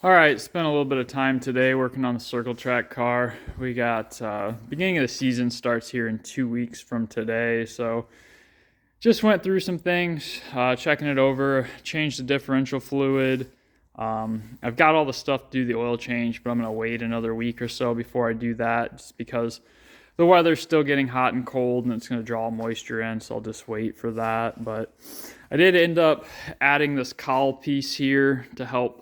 All right, spent a little bit of time today working on the circle track car. We got beginning of the season starts here in 2 weeks from today, so just went through some things, checking it over, changed the differential fluid. I've got all the stuff to do the oil change, but I'm gonna wait another week or so before I do that, just because the weather's still getting hot and cold, and it's gonna draw moisture in, so I'll just wait for that. But I did end up adding this cowl piece here to help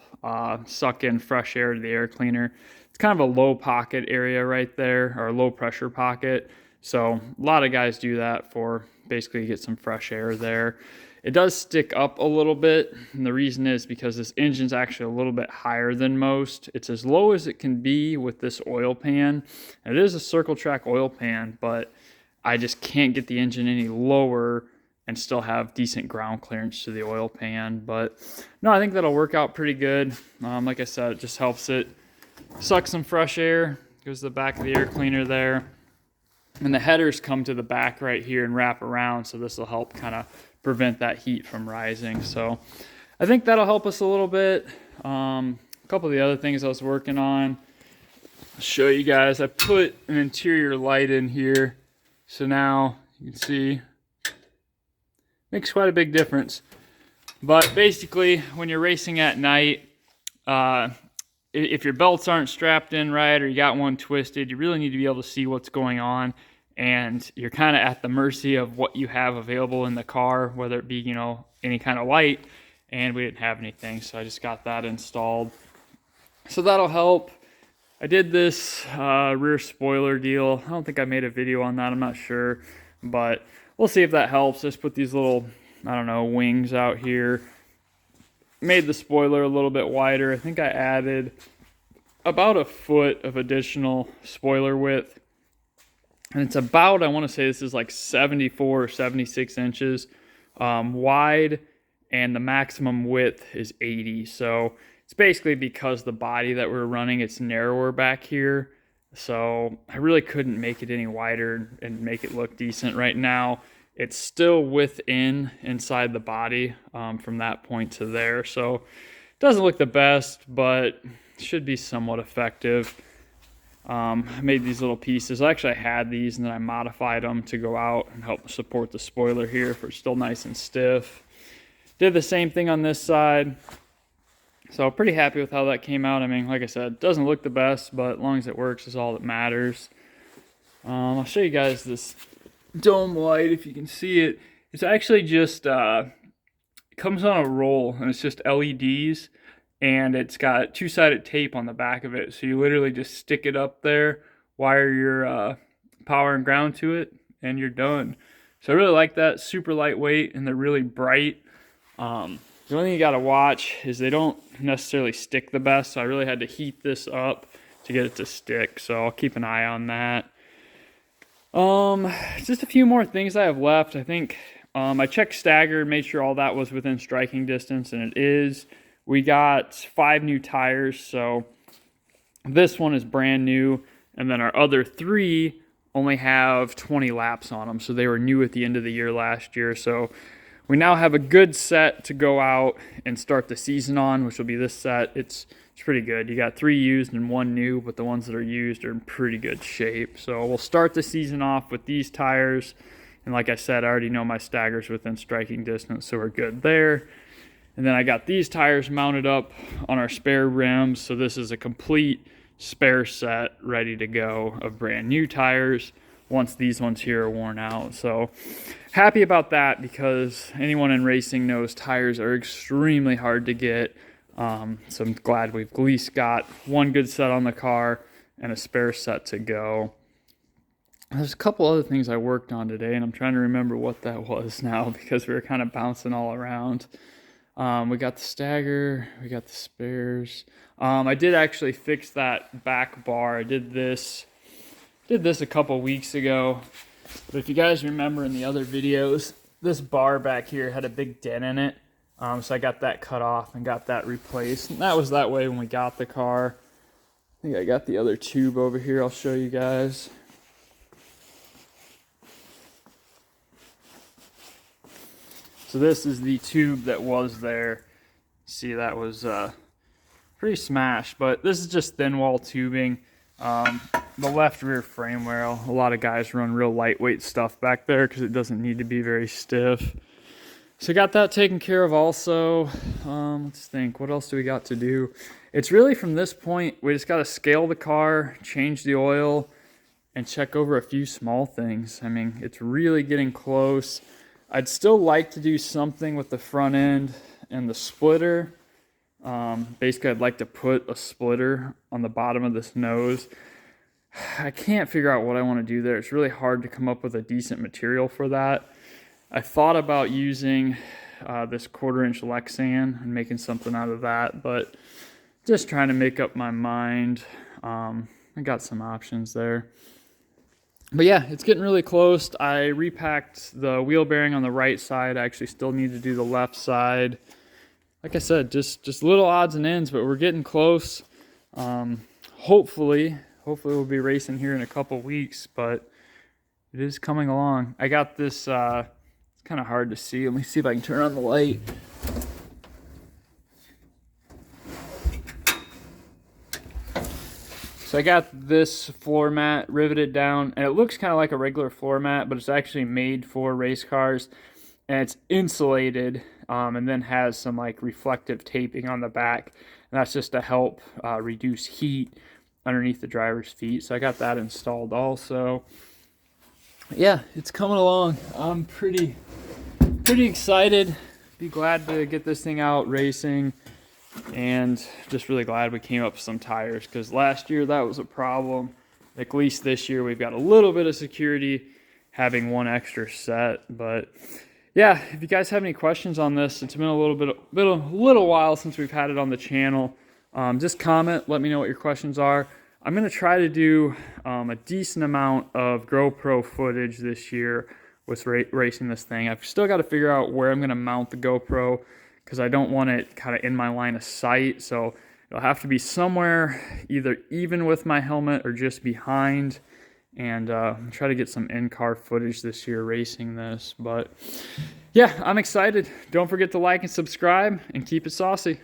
suck in fresh air to the air cleaner. It's kind of a low pocket area right there, or a low pressure pocket. So a lot of guys do that for basically get some fresh air there. It does stick up a little bit, and the reason is because this engine's actually a little bit higher than most. It's as low as it can be with this oil pan. And it is a circle track oil pan, but I just can't get the engine any lower and still have decent ground clearance to the oil pan. But no, I think that'll work out pretty good. Like I said, it just helps it suck some fresh air, goes to the back of the air cleaner there. And the headers come to the back right here and wrap around, so this will help kind of prevent that heat from rising. So I think that'll help us a little bit. A couple of the other things I was working on, I'll show you guys. I put an interior light in here, so now you can see makes quite a big difference. But basically, when you're racing at night, if your belts aren't strapped in right or you got one twisted, you really need to be able to see what's going on, and you're kind of at the mercy of what you have available in the car, whether it be, any kind of light, and we didn't have anything, so I just got that installed. So that'll help. I did this rear spoiler deal. I don't think I made a video on that, I'm not sure, but we'll see if that helps. Just put these little, wings out here. Made the spoiler a little bit wider. I think I added about a foot of additional spoiler width. And it's about, I want to say this is like 74 or 76 inches wide, and the maximum width is 80. So it's basically because the body that we're running, it's narrower back here. So I really couldn't make it any wider and make it look decent right now. It's still inside the body from that point to there. So it doesn't look the best, but should be somewhat effective. I made these little pieces. Actually, I had these and then I modified them to go out and help support the spoiler here for still nice and stiff. Did the same thing on this side. So pretty happy with how that came out. I mean, like I said, it doesn't look the best, but as long as it works is all that matters. I'll show you guys this dome light if you can see it. It's actually just it comes on a roll, and it's just LEDs, and it's got two-sided tape on the back of it, so you literally just stick it up there, wire your power and ground to it, and you're done. So I really like that. Super lightweight, and they're really bright. The only thing you got to watch is they don't necessarily stick the best, so I really had to heat this up to get it to stick, so I'll keep an eye on that. Just a few more things I have left. I think I checked stagger, made sure all that was within striking distance, and it is. We got 5 new tires, so this one is brand new, and then our other 3 only have 20 laps on them, so they were new at the end of the year last year. So we now have a good set to go out and start the season on, which will be this set. It's pretty good. You got 3 used and 1 new, but the ones that are used are in pretty good shape. So we'll start the season off with these tires. And like I said, I already know my stagger's within striking distance, so we're good there. And then I got these tires mounted up on our spare rims. So this is a complete spare set ready to go of brand new tires once these ones here are worn out. So happy about that, because anyone in racing knows tires are extremely hard to get. So I'm glad we've at least got one good set on the car and a spare set to go. There's a couple other things I worked on today, and I'm trying to remember what that was now, because we were kind of bouncing all around. We got the stagger, we got the spares. I did actually fix that back bar. I did this a couple weeks ago, but if you guys remember in the other videos, this bar back here had a big dent in it. So I got that cut off and got that replaced. And that was that way when we got the car. I think I got the other tube over here. I'll show you guys. So this is the tube that was there. See, that was pretty smashed, but this is just thin wall tubing. The left rear frame rail, a lot of guys run real lightweight stuff back there because it doesn't need to be very stiff. So got that taken care of also. Let's think, what else do we got to do? It's really from this point, we just got to scale the car, change the oil, and check over a few small things. I mean, it's really getting close. I'd still like to do something with the front end and the splitter. Basically, I'd like to put a splitter on the bottom of this nose. I can't figure out what I want to do there. It's really hard to come up with a decent material for that. I thought about using this 1/4-inch Lefthander and making something out of that, but just trying to make up my mind. I got some options there. But yeah, it's getting really close. I repacked the wheel bearing on the right side. I actually still need to do the left side. Like I said, just little odds and ends, but we're getting close. Hopefully we'll be racing here in a couple weeks, but it is coming along. I got this, it's kind of hard to see. Let me see if I can turn on the light. So I got this floor mat riveted down, and it looks kind of like a regular floor mat, but it's actually made for race cars, and it's insulated, and then has some like reflective taping on the back, and that's just to help reduce heat underneath the driver's feet. So I got that installed also. Yeah, it's coming along. I'm pretty excited. Be glad to get this thing out racing, and just really glad we came up with some tires, because last year that was a problem. At least this year we've got a little bit of security having one extra set. But yeah, if you guys have any questions on this, it's been a little while since we've had it on the channel. Just comment, let me know what your questions are. I'm going to try to do a decent amount of GoPro footage this year with racing this thing. I've still got to figure out where I'm going to mount the GoPro, because I don't want it kind of in my line of sight. So it'll have to be somewhere either even with my helmet or just behind. And try to get some in-car footage this year racing this. But yeah, I'm excited. Don't forget to like and subscribe, and keep it saucy.